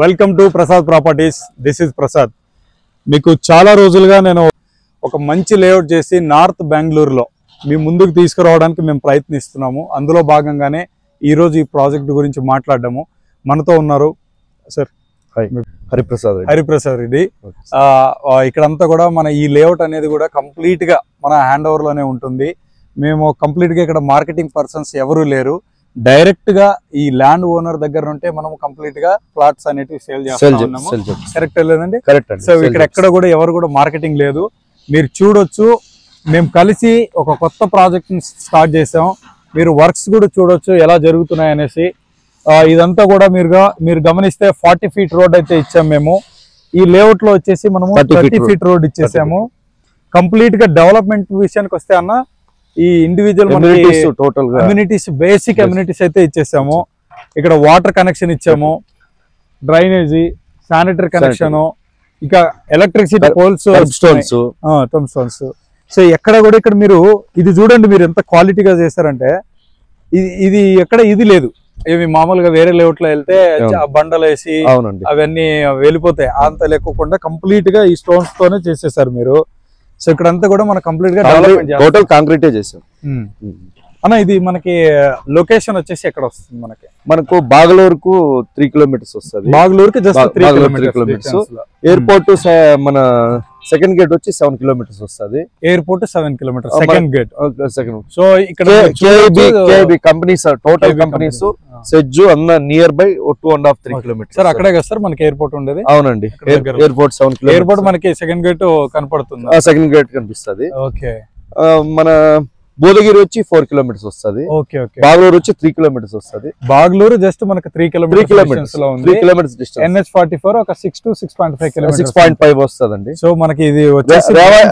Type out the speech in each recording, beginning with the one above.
Welcome to Prasad properties. This is Prasad. మీకు చాలా రోజులుగా నేను ఒక మంచి లేఅవుట్ చేసి నార్త్ బెంగళూరులో మీ ముందుకు తీసుకురావడానికి మేము ప్రయత్నిస్తున్నాము. అందులో భాగంగానే ఈరోజు ఈ ప్రాజెక్ట్ గురించి మాట్లాడము. మనతో ఉన్నారు సార్ హరిప్రసాద్ రెడ్డి. ఇక్కడంతా కూడా మన ఈ లేఅవుట్ అనేది కూడా కంప్లీట్ గా మన హ్యాండ్ ఓవర్ లోనే ఉంటుంది. మేము కంప్లీట్ గా ఇక్కడ మార్కెటింగ్ పర్సన్స్ ఎవరు లేరు. డైరెక్ట్ గా ఈ ల్యాండ్ ఓనర్ దగ్గర నుంటే మనం కంప్లీట్ గా ప్లాట్స్ అనేటివి సేల్ చేస్తున్నాము. కరెక్ట్ లేదండి? కరెక్ట్. సో ఇక్కడ ఎక్కడ కూడా ఎవరు కూడా మార్కెటింగ్ లేదు. మీరు చూడొచ్చు, మేము కలిసి ఒక కొత్త ప్రాజెక్ట్ స్టార్ట్ చేసాం. మీరు వర్క్స్ కూడా చూడొచ్చు ఎలా జరుగుతున్నాయి అనేసి. ఇదంతా కూడా మీరు గమనిస్తే 40 feet రోడ్ అయితే ఇచ్చాము మేము. ఈ లేఅవుట్ లో వచ్చేసి మనము 30 feet రోడ్ ఇచ్చేసాము. కంప్లీట్ గా డెవలప్మెంట్ విషయానికి వస్తే అన్న ఈ ఇండివిజువల్ కమ్యూనిటీస్ బేసిక్ కమ్యూనిటీస్ అయితే ఇచ్చేసాము. ఇక్కడ వాటర్ కనెక్షన్ ఇచ్చాము, డ్రైనేజీ, శానిటరీ కనెక్షన్, ఇక ఎలక్ట్రిసిటీ పోల్స్, టమ్ స్టోన్స్. సో ఎక్కడ కూడా ఇక్కడ మీరు ఇది చూడండి, మీరు ఎంత క్వాలిటీగా చేశారంటే ఇది ఎక్కడ ఇది లేదు. ఇవి మామూలుగా వేరే లేఅవుట్ లో వెళ్తే బండలు వేసి అవన్నీ వెళ్ళిపోతాయి. అంత లేకుండా కంప్లీట్ గా ఈ స్టోన్స్ తోనే చేసేసారు మీరు. సో ఇక్కడంతా కూడా మనం కంప్లీట్ గా టోటల్ కాంక్రీటే చేసాం అన్న. ఇది మనకి లొకేషన్ వచ్చేసి ఎక్కడ వస్తుంది? మనకు బాగలూరుకు 3 kilometers వస్తుంది. బాగలూరుకి జస్ట్ 3 kilometers. ఎయిర్పోర్ట్ మన సెకండ్ గేట్ వచ్చి 7 kilometers వస్తుంది. Airport 7 kilometers second gate. So ఇక్కడ KB companies, total companies, SEZ అన్న నియర్ బై 2.5-3 kilometers. సార్ అక్కడే కదా సార్ మనకి ఎయిర్పోర్ట్ ఉండేది? అవునండి, ఎయిర్పోర్ట్ 7 kilometers. ఎయిర్పోర్ట్ మనకి సెకండ్ గేట్ కనపడుతుంది. సెకండ్ గేట్ కనిపిస్తుంది. ఓకే. మన బోధగిరి వచ్చి 4 kilometers వస్తుంది. బాగలూరు వచ్చి 3 kilometers వస్తుంది. బాగలూరు జస్ట్ మనకి 3 kilometers డిస్టెన్స్. NH44 ఒక 6 to 6.5 kilometers, 6.5 వస్తుందండి. సో మనకి ఇది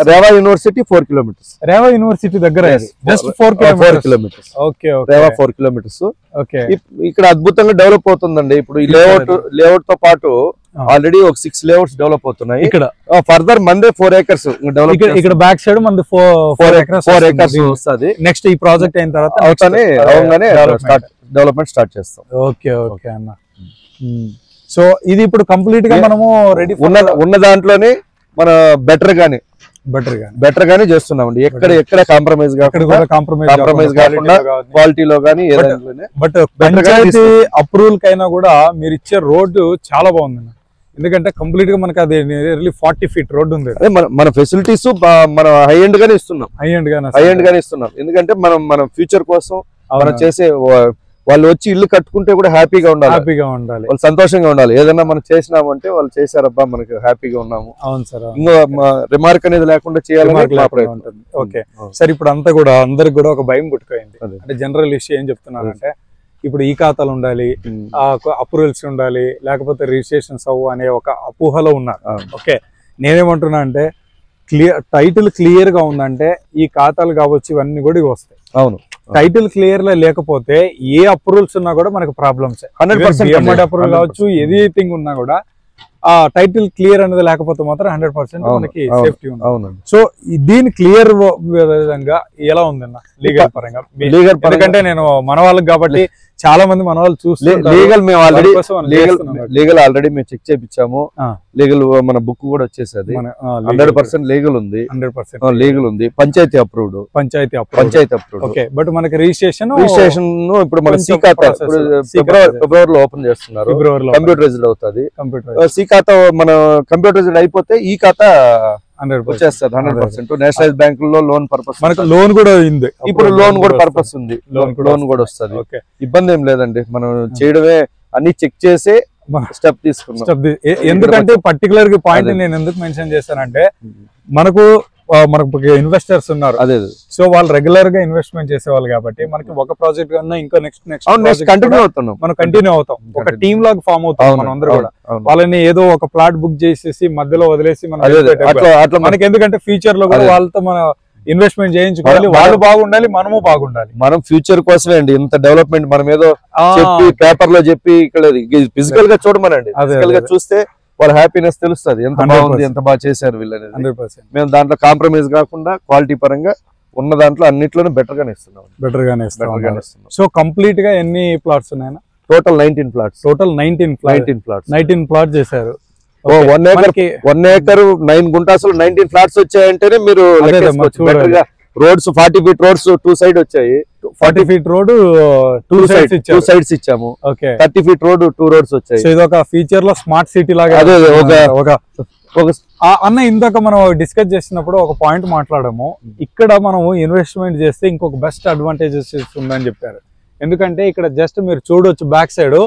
Reva university 4 kilometers. Reva university దగ్గర just 4 kilometers. Okay. Reva 4 kilometers. Okay. ఇక్కడ అద్భుతంగా డెవలప్ అవుతుందండి. ఇప్పుడు ఈ లేఅవుట్ తో పాటు ఆల్రెడీ ఒక 6 లేఅవుట్స్ డెవలప్ అవుతున్నాయి. ఇక్కడ ఫర్దర్ మందే 4 acres డెవలప్. ఇక్కడ బ్యాక్ సైడ్ మంది 4 acres వస్తుంది. నెక్స్ట్ ఈ ప్రాజెక్ట్ అయిన తర్వాత డెవలప్మెంట్ స్టార్ట్ చేస్తాం. ఓకే ఓకే అన్న. సో ఇది ఇప్పుడు కంప్లీట్ గా మనము రెడీ ఉన్న దాంట్లోనే మన బెటర్ గానీ చేస్తున్నామండి. ఎక్కడ కాంప్రమైజ్ కాకుండా క్వాలిటీలో గానీ ఏదైనా. బట్ పంచాయతీ అప్రూవల్ కైనా కూడా మీరు ఇచ్చే రోడ్డు చాలా బాగుంది. ఎందుకంటే కంప్లీట్ గా మనకి అది 40 feet రోడ్డు ఉంది. మన ఫెసిలిటీస్ మనం హై ఎండ్ గానే ఇస్తున్నాం. ఎందుకంటే మన ఫ్యూచర్ కోసం మనం చేసే వాళ్ళు వచ్చి ఇల్లు కట్టుకుంటే కూడా హ్యాపీగా ఉండాలి, వాళ్ళు సంతోషంగా ఉండాలి. ఏదైనా మనం చేసినామంటే వాళ్ళు చేశారబ్బా మనకి హ్యాపీగా ఉన్నాము. అవును సార్. ఇంకో రిమార్క్ అనేది లేకుండా చేయాలని. Okay sir. ఇప్పుడు అంతా కూడా అందరికి కూడా ఒక భయం పుట్టుకోయింది. అంటే జనరల్ ఇష్యూ ఏం చెప్తున్నారంటే ఇప్పుడు ఈ ఖాతాలు ఉండాలి, అప్రూవల్స్ ఉండాలి, లేకపోతే రిజిస్ట్రేషన్స్ అవ్వు అనే ఒక అపోహలో ఉన్నారు. ఓకే. నేనేమంటున్నా అంటే టైటిల్ క్లియర్ గా ఉందంటే ఈ ఖాతాలు కావచ్చు ఇవన్నీ కూడా వస్తాయి. అవును. టైటిల్ క్లియర్ గా లేకపోతే ఏ అప్రూవల్స్ ఉన్నా కూడా మనకు ప్రాబ్లమ్స్. 100% అప్రూవల్ కావచ్చు, ఎనీథింగ్ ఉన్నా కూడా ఆ టైటిల్ క్లియర్ అనేది లేకపోతే మాత్రం 100% మనకి సేఫ్టీ ఉంది. సో దీని క్లియర్ విధంగా ఎలా ఉందన్న లీగల్ పరంగా? ఎందుకంటే నేను మన వాళ్ళకి కాబట్టి చాలా మంది మన వాళ్ళు చూస్తున్నారు. లీగల్ ఆల్రెడీ మేము చెక్ చేయించాము. లీగల్ మన బుక్ కూడా వచ్చేసేది. 100% లీగల్ ఉంది. 100% లీగల్ ఉంది. పంచాయతీ అప్రూవ్డ్. ఓకే. బట్ మనకి రిజిస్ట్రేషన్ ఇప్పుడు మన సి ఖాతా ఫిబ్రవరిలో ఓపెన్ చేస్తున్నారు. కంప్యూటరైజ్డ్ అవుతుంది. సి ఖాతా మన కంప్యూటరైజ్డ్ అయిపోతే ఈ ఖాతా వచ్చేస్తుంది 100%. నేషనలైజ్ బ్యాంకుల్లో లోన్ పర్పస్ మనకు లోన్ కూడా ఉంది. ఇప్పుడు లోన్ కూడా పర్పస్ ఉంది. లోన్ కూడా వస్తుంది. ఇబ్బంది ఏం లేదండి. మనం చేయడమే అన్ని చెక్ చేసి స్టెప్ తీసుకున్నాం. ఎందుకంటే పర్టికులర్ గా పాయింట్ నేను ఎందుకు మెన్షన్ చేశానంటే మనకు ఇన్వెస్టర్స్ ఉన్నారు. అదే. సో వాళ్ళు రెగ్యులర్ గా ఇన్వెస్ట్మెంట్ చేసేవాళ్ళు కాబట్టి మనకి ఒక ప్రాజెక్ట్ కన్నా ఇంకో నెక్స్ట్ కంటిన్యూ అవుతున్నాం. మనం కంటిన్యూ అవుతాం. ఒక టీమ్ లాగా ఫామ్ అవుతాం మనం అందరూ కూడా. వాళ్ళని ఏదో ఒక ప్లాట్ బుక్ చేసేసి మధ్యలో వదిలేసి మనకి ఎందుకంటే ఫ్యూచర్ లో కూడా వాళ్ళతో మన ఇన్వెస్ట్మెంట్ చేయించుకోవాలి. వాళ్ళు బాగుండాలి, మనము బాగుండాలి. మనం ఫ్యూచర్ కోసమే అండి ఇంత డెవలప్మెంట్. మనం ఏదో చెప్పి పేపర్ లో చెప్పి ఇక్కడ ఫిజికల్ గా చూడమనండి. ఫిజికల్ గా చూస్తే వాళ్ళ హ్యాపీనెస్ తెలుస్తుంది. ఎంత బాగుంది, ఎంత బాగా చేశారు వీళ్ళని. మేము దాంట్లో కాంప్రమైజ్ కాకుండా క్వాలిటీ పరంగా ఉన్న దాంట్లో అన్నిట్లోనే బెటర్ గానే ఇస్తున్నాం. సో కంప్లీట్ గా ఎన్ని ప్లాట్స్ ఉన్నాయన్నా? Total 19 plots. టోటల్ 19 ప్లాట్స్ చేశారు. 1 acre 9 గుంటాసులు 19 ఫ్లాట్స్ వచ్చాయంటేనే మీరు రోడ్స్ 40 feet రోడ్స్ 2 side వచ్చాయి. 40 feet రోడ్ 2 sides ఇచ్చాము. 30 feet రోడ్ 2 roads వచ్చాయి. సో ఇది ఒక ఫీచర్ లో స్మార్ట్ సిటీ లాగా. అన్న ఇందాక మనం డిస్కస్ చేసినప్పుడు ఒక పాయింట్ మాట్లాడాము, ఇక్కడ మనము ఇన్వెస్ట్మెంట్ చేస్తే ఇంకొక బెస్ట్ అడ్వాంటేజెస్ ఉందని చెప్పారు. ఎందుకంటే ఇక్కడ జస్ట్ మీరు చూడొచ్చు బ్యాక్ సైడ్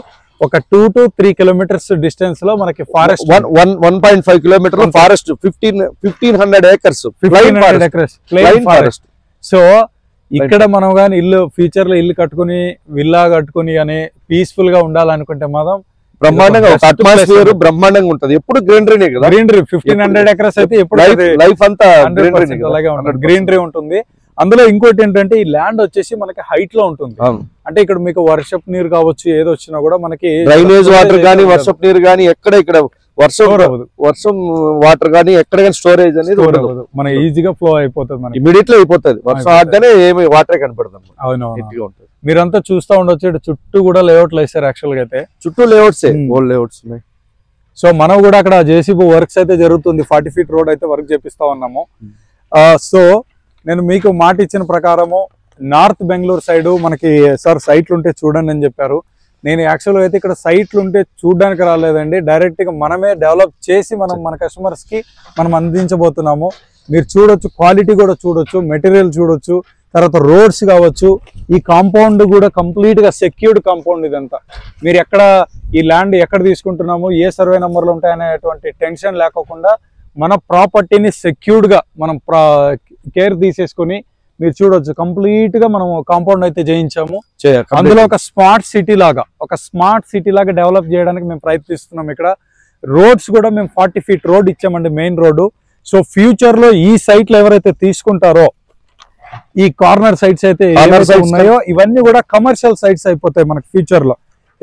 ఒక 2 to 3 kilometers డిస్టెన్స్ లో మనకి forest 1.5 kilometers forest 1500 acres forest. So ఇక్కడ మనం గానీ ఇల్లు ఫ్యూచర్ లో ఇల్లు కట్టుకుని విల్లా కట్టుకుని కానీ పీస్ఫుల్ గా ఉండాలనుకుంటే మాత్రం బ్రహ్మాండంగా అట్మాస్ఫియర్ బ్రహ్మాండంగా ఉంటది. ఎప్పుడు గ్రీనరీ కదా, గ్రీనరీ 1500 acres అయితే ఎప్పుడు లైఫ్ అంతా గ్రీనరీ ఉంటుంది. అందులో ఇంకోటి ఏంటంటే ఈ ల్యాండ్ వచ్చేసి మనకి హైట్ లో ఉంటుంది. అంటే ఇక్కడ మీకు వర్షపు నీరు కావచ్చు ఏది వచ్చినా కూడా మనకి డ్రైనేజ్ వాటర్ గానీ వర్షపు నీరు గానీ ఇక్కడ వర్షం వాటర్ గానీ ఎక్కడ స్టోరేజ్ అనేది మన ఈజీగా ఫ్లో అయిపోతుంది, మనకి ఇమీడియట్లీ అయిపోతుంది. వర్షం ఆగానే ఏమి వాటర్ కనపడుతుంది. అవును, మీరంతా చూస్తూ ఉండొచ్చు. చుట్టూ కూడా లేఅవుట్లు వేస్తారు. యాక్చువల్ గా అయితే చుట్టూ లేఅవుట్స్ ఓల్డ్ లేఅవుట్స్ ఉన్నాయి. సో మనం కూడా అక్కడ జేసీబీ వర్క్స్ అయితే జరుగుతుంది. 40 feet రోడ్ అయితే వర్క్ చేపిస్తా ఉన్నాము. సో నేను మీకు మాట ఇచ్చిన ప్రకారము నార్త్ బెంగళూరు సైడ్ మనకి సార్ సైట్లు ఉంటే చూడండి అని చెప్పారు. నేను యాక్చువల్గా అయితే ఇక్కడ సైట్లు ఉంటే చూడడానికి రాలేదండి, డైరెక్ట్ గా మనమే డెవలప్ చేసి మన కస్టమర్స్ కి మనం అందించబోతున్నాము. మీరు చూడొచ్చు, క్వాలిటీ కూడా చూడొచ్చు, మెటీరియల్ చూడొచ్చు, తర్వాత రోడ్స్ కావచ్చు. ఈ కాంపౌండ్ కూడా కంప్లీట్ గా సెక్యూర్డ్ కాంపౌండ్. ఇదంతా మీరు ఎక్కడ ఈ ల్యాండ్ ఎక్కడ తీసుకుంటున్నాము, ఏ సర్వే నెంబర్లు ఉంటాయనేటువంటి టెన్షన్ లేకోకుండా మన ప్రాపర్టీని సెక్యూర్డ్ గా మనం కేర్ తీసేసుకుని మీరు చూడొచ్చు. కంప్లీట్ గా మనం కాంపౌండ్ అయితే చేయించాము. అందులో ఒక స్మార్ట్ సిటీ లాగా డెవలప్ చేయడానికి మేము ప్రయత్నిస్తున్నాం. ఇక్కడ రోడ్స్ కూడా మేము 40 feet రోడ్ ఇచ్చామండి, మెయిన్ రోడ్డు. సో ఫ్యూచర్ లో ఈ సైట్లు ఎవరైతే తీసుకుంటారో ఈ కార్నర్ సైట్స్ అయితే ఉన్నాయో ఇవన్నీ కూడా కమర్షియల్ సైట్స్ అయిపోతాయి మనకి ఫ్యూచర్ లో.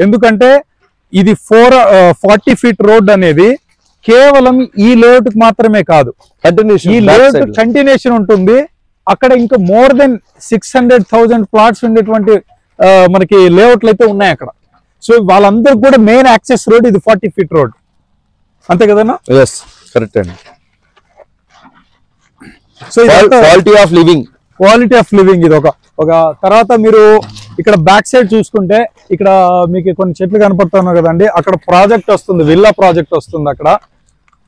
ఎందుకంటే ఇది 40 feet రోడ్ అనేది కేవలం ఈ లేఅవుట్ మాత్రమే కాదు, ఈ లేఅవుట్ కంటిన్యూషన్ ఉంటుంది. అక్కడ ఇంకా మోర్ దెన్ 600,000 ప్లాట్స్ ఉండేటువంటి మనకి లేఅవుట్లు అయితే ఉన్నాయి అక్కడ. సో వాళ్ళందరికి కూడా మెయిన్ యాక్సెస్ రోడ్ ఇది 40 feet రోడ్, అంతే కదన్నా? కరెక్ట్ అండి. సో క్వాలిటీ ఆఫ్ లివింగ్ ఇది ఒక తర్వాత మీరు ఇక్కడ బ్యాక్ సైడ్ చూసుకుంటే ఇక్కడ మీకు కొన్ని చెట్లు కనపడుతున్నాయి కదండి. అక్కడ ప్రాజెక్ట్ వస్తుంది, విల్లా ప్రాజెక్ట్ వస్తుంది అక్కడ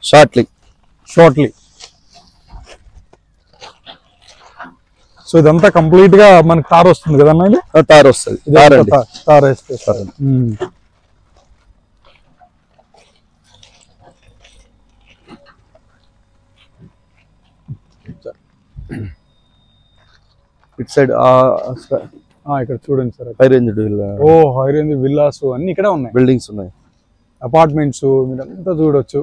షార్ట్లీ. సో ఇదంతా కంప్లీట్ గా మనకి తార్ వస్తుంది కదన్నా? ఇది తార్ వస్తుంది, తార్ వేస్తే ఇట్ సైడ్ ఇక్కడ చూడండి సార్, హై రేంజ్ విల్లాస్ అన్ని ఇక్కడ ఉన్నాయి, బిల్డింగ్స్ ఉన్నాయి, అపార్ట్మెంట్స్ మీరంతా చూడొచ్చు.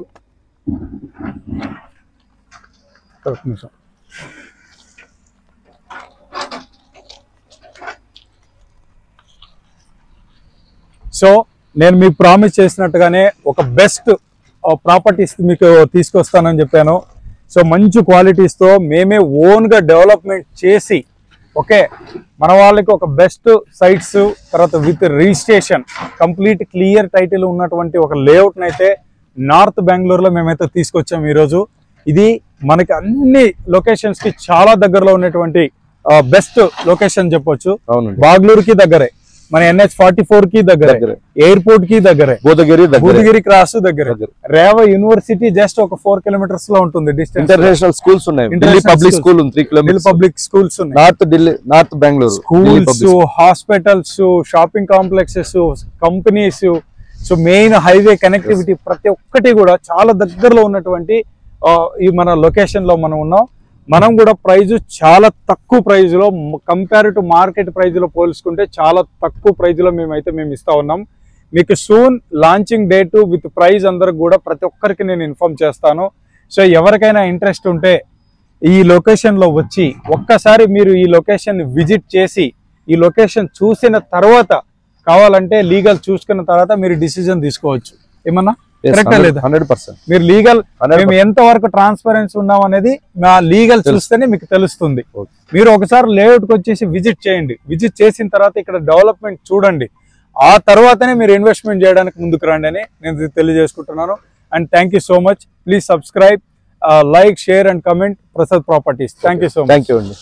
సో నేను మీకు ప్రామిస్ చేసినట్టుగానే ఒక బెస్ట్ ప్రాపర్టీస్ మీకు తీసుకొస్తానని చెప్పాను. సో మంచి క్వాలిటీస్తో మేమే ఓన్గా డెవలప్మెంట్ చేసి మన వాళ్ళకి ఒక బెస్ట్ సైట్స్, తర్వాత with registration complete clear title ఉన్నటువంటి ఒక లేఅవుట్ని అయితే నార్త్ బెంగళూరులో మేమైతే తీసుకొచ్చాము ఈరోజు. ఇది మనకి అన్ని లొకేషన్స్ కి చాలా దగ్గరలో ఉన్నటువంటి బెస్ట్ లొకేషన్ చెప్పొచ్చు. బాగ్లూరుకి దగ్గరే, మన NH44 కి దగ్గరే, ఎయిర్పోర్ట్ కి దగ్గరే, బోధగిరి క్రాస్ దగ్గర, రేవ యూనివర్సిటీ జస్ట్ ఒక 4 kilometers లో ఉంటుంది డిస్టెన్స్. ఇంటర్నేషనల్ స్కూల్స్ ఉన్నాయి, ఢిల్లీ పబ్లిక్ స్కూల్ ఉంది 3 kilometers, పబ్లిక్ స్కూల్స్ ఉన్నాయి, north Bengaluru schools, hospitals, shopping complexes, companies. So main highway connectivity ప్రతి ఒక్కటి కూడా చాలా దగ్గరలో ఉన్నటువంటి ఈ మన లొకేషన్ లో మనం ఉన్నాం. మనం కూడా ప్రైజ్ చాలా తక్కువ ప్రైజ్ లో, కంపేర్ టు మార్కెట్ ప్రైజ్ లో పోల్చుకుంటే చాలా తక్కువ ప్రైజ్ లో మేము ఇస్తా ఉన్నాం. మీకు soon launching date with price అందరికి కూడా ప్రతి ఒక్కరికి నేను ఇన్ఫార్మ్ చేస్తాను. సో ఎవరికైనా ఇంట్రెస్ట్ ఉంటే ఈ లొకేషన్ లో వచ్చి ఒక్కసారి మీరు ఈ లొకేషన్ విజిట్ చేసి ఈ లొకేషన్ చూసిన తర్వాత కావాలంటే లీగల్ చూసుకున్న తర్వాత మీరు డిసిజన్ తీసుకోవచ్చు. ఏమన్నా కరెక్టా లేదా? 100% మీరు లీగల్ మేము ఎంత వరకు ట్రాన్స్పరెన్సీ ఉన్నాం అనేది మా లీగల్ చూస్తేనే మీకు తెలుస్తుంది. మీరు ఒకసారి లేఅవుట్ కి వచ్చేసి విజిట్ చేయండి. విజిట్ చేసిన తర్వాత ఇక్కడ డెవలప్మెంట్ చూడండి. ఆ తర్వాతనే మీరు ఇన్వెస్ట్మెంట్ చేయడానికి ముందుకు రండి అని నేను తెలియజేసుకుంటున్నాను. And thank you so much. Please subscribe, like, share and comment Prasad properties. Thank you so much. Thank you అండి.